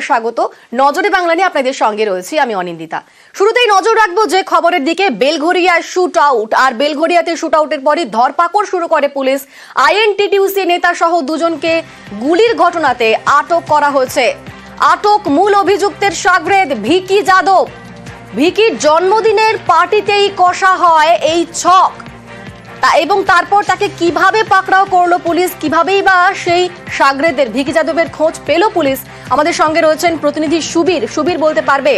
স্বাগত। নজরে বাংলা নিয়ে আপনাদের সঙ্গে রয়েছি আমি অনিন্দিতা। শুরুতেই নজর রাখবো যে খবরের দিকে, বেলঘরিয়ায় শুট আউট। আর বেলঘরিয়াতে শুট আউটের পরই ধরপাকড় শুরু করে পুলিশ। আইএনটিটিউসি নেতা সহ দুজনকে গুলির ঘটনাতে আটক করা হয়েছে। আটক মূল অভিযুক্তের সাগরেদ ভিকি যাদব। ভিকির জন্মদিনের পার্টিতেই কষা হয় এই ছক, এবং তারপর তাকে কিভাবে পাকড়াও করলো পুলিশ, কিভাবেই বা সেই সাগরেদের ভিকি যাদবের খোঁজ পেল পুলিশ। আমাদের সঙ্গে রয়েছেন প্রতিনিধি সুবীর। সুবীর বলতে পারবে,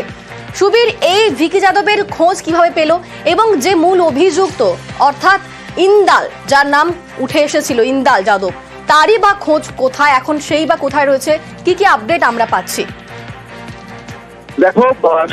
সুবীর, এই ভিকি যাদবের খোঁজ কিভাবে পেল এবং যে মূল অভিযুক্ত অর্থাৎ ইন্দাল, যার নাম উঠে এসেছিল ইন্দাল যাদব, তারই বা খোঁজ কোথায় এখন, সেই বা কোথায় রয়েছে, কি কি আপডেট আমরা পাচ্ছি? দেখো,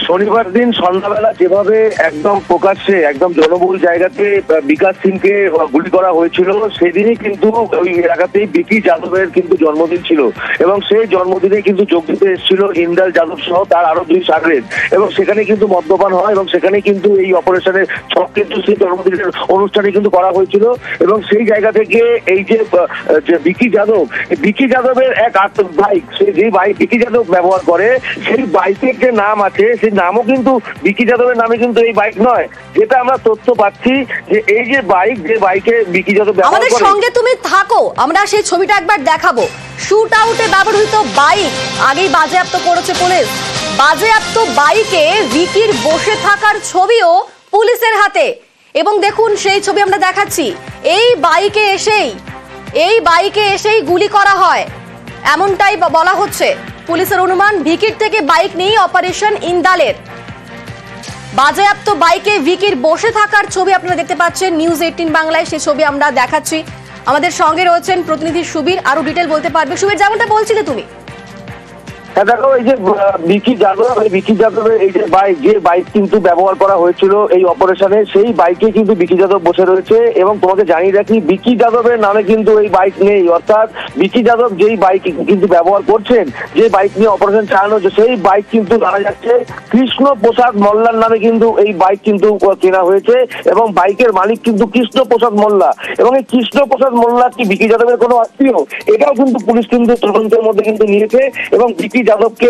শনিবার দিন সন্ধ্যাবেলা যেভাবে একদম প্রকাশ্যে একদম জনবহুল জায়গাতে বিকাশ সিংকে গুলি করা হয়েছিল, সেদিনই কিন্তু ওই এলাকাতেই ভিকি যাদবের কিন্তু জন্মদিন ছিল এবং সেই জন্মদিনে কিন্তু যোগ দিতে এসেছিল ইন্দাল যাদব সহ তার আরো দুই সাগরেদ, এবং সেখানে কিন্তু মদ্যপান হয় এবং সেখানে কিন্তু এই অপারেশনের ছক কিন্তু সেই জন্মদিনের অনুষ্ঠানে কিন্তু করা হয়েছিল। এবং সেই জায়গা থেকে এই যে ভিকি যাদবের এক বাইক, সে যে বাইক ভিকি যাদব ব্যবহার করে, সেই বাইকের যে নাম আছে সেই নামও কিন্তু ভিকি যাদবের নামে কিন্তু এই বাইক নয়, যেটা আমরা তথ্য পাচ্ছি যে এই যে বাইক, যে বাইকে ভিকি যাদব ব্যবহার করে। আমাদের সঙ্গে তুমি থাকো, আমরা সেই ছবিটা একবার দেখাবো। শুট আউটে ব্যবহৃত বাইক আগেই বাজেয়াপ্ত করেছে পুলিশ। বাজেয়াপ্ত বাইকে ভিকির বসে থাকার ছবিও পুলিশের হাতে, এবং দেখুন সেই ছবি আমরা দেখাচ্ছি। এই বাইকে এসেই গুলি করা হয়, এমনটাই বলা হচ্ছে। পুলিশের অনুমান ভিকির থেকে বাইক নিয়ে অপারেশন ইন্দালের। বাজেয়াপ্ত বাইকে ভিকির বসে থাকার ছবি আপনারা দেখতে পাচ্ছেন নিউজ 18 বাংলায়, সেই ছবি আমরা দেখাচ্ছি। আমাদের সঙ্গে রয়েছেন প্রতিনিধি সুবীর, আরো ডিটেল বলতে পারবে। সুবীর, যেমনটা বলছিলে তুমি। হ্যাঁ দেখো, এই যে ভিকি যাদবের এই যে বাইক কিন্তু ব্যবহার করা হয়েছিল এই অপারেশনে, সেই বাইকে কিন্তু ভিকি যাদব বসে রয়েছে। এবং তোমাকে জানিয়ে রাখি, ভিকি যাদবের নামে কিন্তু এই বাইক নেই, অর্থাৎ ভিকি যাদব যেই বাইক কিন্তু ব্যবহার করছেন, যে বাইক নিয়ে অপারেশন চালানো হচ্ছে, সেই বাইক কিন্তু জানা যাচ্ছে কৃষ্ণ প্রসাদ মোল্লার নামে কিন্তু এই বাইক কিন্তু কেনা হয়েছে এবং বাইকের মালিক কিন্তু কৃষ্ণ প্রসাদ মোল্লা। এবং এই কৃষ্ণ প্রসাদ মোল্লা কি ভিকি যাদবের কোনো আত্মীয়, এটাও কিন্তু পুলিশ কিন্তু তদন্তের মধ্যে কিন্তু নিয়েছে। এবং ভিকি যাদবকে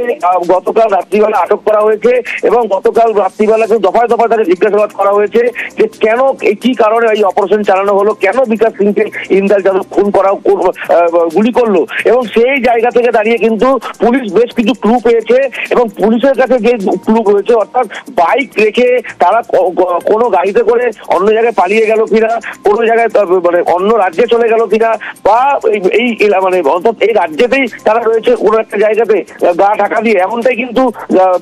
গতকাল রাত্রিবেলা আটক করা হয়েছে এবং গতকাল রাত্রিবেলা দফায় দফায় তাকে জিজ্ঞাসাবাদ করা হয়েছে যে কেন, কি কারণে এই অপারেশন চালানো হলো, কেন বিকাশ সিংকে ইন্দাল যাদব গুলি করলো। এবং সেই জায়গা থেকে দাঁড়িয়ে কিন্তু পুলিশ বেশ কিছু ক্লু পেয়েছে এবং পুলিশের কাছে যে ক্লু রয়েছে, অর্থাৎ বাইক রেখে তারা কোনো গাড়িতে করে অন্য জায়গায় পালিয়ে গেল কিনা, কোনো জায়গায় মানে অন্য রাজ্যে চলে গেল কিনা, বা এই মানে অর্থাৎ এই রাজ্যেতেই তারা রয়েছে কোনো একটা জায়গাতে গা ঢাকা দিয়ে, এমনটাই কিন্তু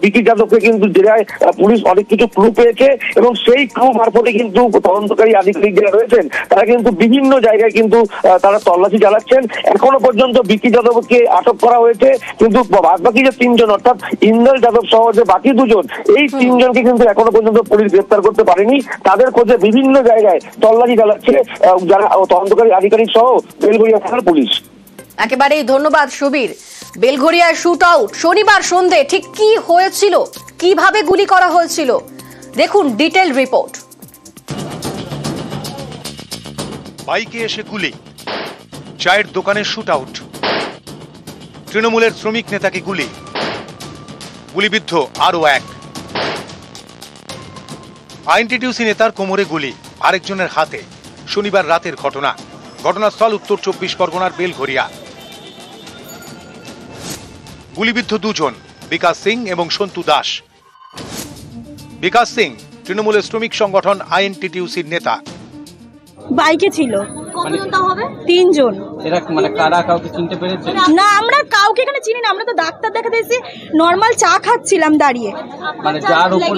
ভিকি যাদবকে কিন্তু জেলায় পুলিশ অনেক কিছু ক্লু পেয়েছে। এবং সেই ক্লু মারফতে কিন্তু তদন্তকারী আধিকারিক যারা রয়েছেন তারা কিন্তু বিভিন্ন জায়গায় কিন্তু তারা তল্লাশি চালাচ্ছেন। এখনো পর্যন্ত ভিকি যাদবকে আটক করা হয়েছে, কিন্তু বাকি যে তিনজন অর্থাৎ ইন্দাল যাদব সহ যে বাকি দুজন, এই তিনজনকে কিন্তু এখনো পর্যন্ত পুলিশ গ্রেফতার করতে পারেনি। তাদের খোঁজে বিভিন্ন জায়গায় তল্লাশি চালাচ্ছে যারা তদন্তকারী আধিকারিক সহ বেলঘরিয়া থানার পুলিশ। একেবারেই ধন্যবাদ সুবীর। বেলঘরিয়ায় শুট আউট শনিবার সন্ধে ঠিক কি হয়েছিল, কিভাবে গুলি করা হয়েছিল, দেখুন ডিটেল রিপোর্ট। বাইকে এসে গুলি, চায়ের দোকানে শুট আউট, তৃণমূলের শ্রমিক নেতাকে গুলিবিদ্ধ আরো এক, আইএনটিটিউসি নেতার কোমরে গুলি, আরেকজনের হাতে। শনিবার রাতের ঘটনা। ঘটনাস্থল উত্তর 24 পরগনার বেলঘরিয়া। গুলিবিদ্ধ দুজন, বিকাশ সিং এবং সন্তু দাস। বিকাশ সিং তৃণমূলের শ্রমিক সংগঠন আইএনটিটিউসির নেতা। বাইকে ছিল তিনজন। মানে কারা কাউকে চিনতে পেরেছে না, আমরা কাউকে এখানে চিনি না, আমরা তো ডাক্তার দেখাতে এসে নরমাল চা খাচ্ছিলাম দাঁড়িয়ে। মানে যার উপর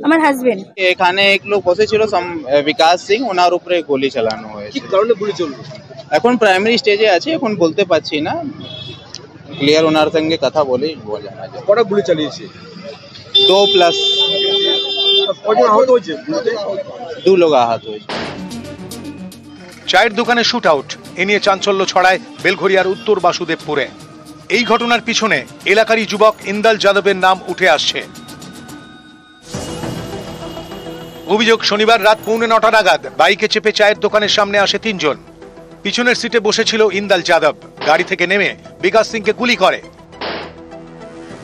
আমার হাজবেন্ড। এখানে এক লোক বসেছিল বিকাশ সিং, ওনার উপরে গুলি চালানো হয়েছে। কি কারণে গুলি চললো এখন প্রাইমারি স্টেজে আছে, এখন বলতে পারছি না, ক্লিয়ার ওনার সঙ্গে কথা বলে জানা যায়। কটা গুলি চালিয়েছে? 2+। কজন আহত হয়েছে? 2 লোক আহত হয়েছে। চায়ের দোকানে শুট আউট, এ নিয়ে চাঞ্চল্য ছড়ায় বেলঘরিয়ার উত্তর বাসুদেবপুরে। এই ঘটনার পিছনে এলাকারই যুবক ইন্দাল যাদবের নাম উঠে আসছে। অভিযোগ, শনিবার রাত 9:45 নাগাদ বাইকে চেপে চায়ের দোকানের সামনে আসে তিনজন। পিছনের সিটে বসেছিল ইন্দাল যাদব। গাড়ি থেকে নেমে বিকাশ সিংকে গুলি করে।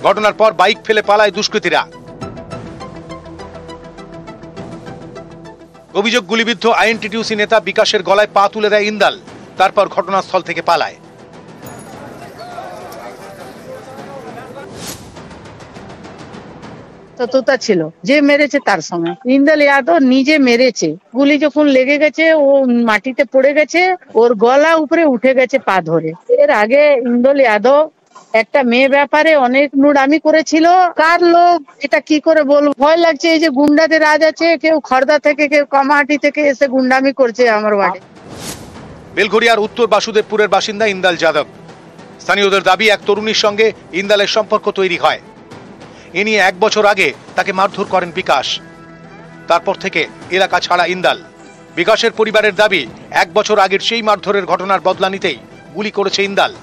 ঘটনার পর বাইক ফেলে পালায় দুষ্কৃতীরা। অভিযোগ, গুলিবিদ্ধ আইএনটিটিউসি নেতা বিকাশের গলায় পা তুলে দেয় ইন্দাল, তারপর ঘটনাস্থল থেকে পালায়। ততটা ছিল যে মেরেছে তার সময় ইন্দাল যাদব নিজে মেরেছে, গুলি যখন লেগে গেছে ও মাটিতে পড়ে গেছে, ওর গলা উপরে উঠে গেছে পা ধরে। এর আগে ইন্দাল যাদব একটা মেয়ে ব্যাপারে অনেক নোংরামি করেছিল। কার লোক এটা কি করে বলবো, ভয় লাগছে। এই যে গুন্ডাদের রাজ আছে, কেউ খড়দা থেকে কেউ কামাহাটি থেকে এসে গুন্ডামি করছে আমার বাড়ি। বেলঘরিয়ার উত্তর বাসুদেবপুরের বাসিন্দা ইন্দাল যাদব। স্থানীয়দের দাবি, এক তরুণীর সঙ্গে ইন্দালের সম্পর্ক তৈরি হয়। এ নিয়ে 1 বছর আগে তাকে মারধর করেন বিকাশ। তারপর থেকে এলাকা ছাড়া ইন্দাল। বিকাশের পরিবারের দাবি, 1 বছর আগের সেই মারধরের ঘটনার বদলা নিতেই গুলি করেছে ইন্দাল।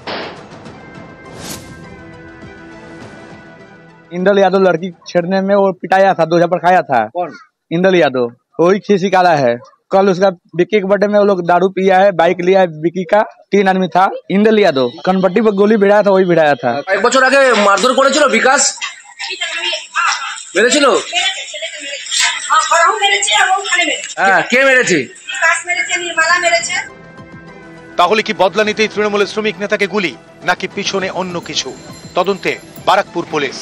इंदल यादव लड़की छेड़ने में वो पिटाया था, 2 झापड़ खाया था। कौन? इंदल यादव वही खीसी काला है। कल उसका विक्की के बर्थडे में वो लोग दारू पिया है, बाइक लिया है विक्की का, 3 आदमी था। इंदल यादव कनपट्टी पर गोली भिड़ाया था, वही भिड़ाया था। 1 বছর আগে মারধর করেছিল বিকাশ, মেরেছিল। হ্যাঁ, কে মেরেছে? তাহলে কি বদলা নিতেই তৃণমূলের শ্রমিক নেতাকে গুলি, নাকি পিছনে অন্য কিছু? তদন্তে বারাকপুর পুলিশ।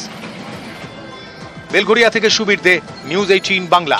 বেলঘরিয়া থেকে সুবীর দে, নিউজ 18 বাংলা।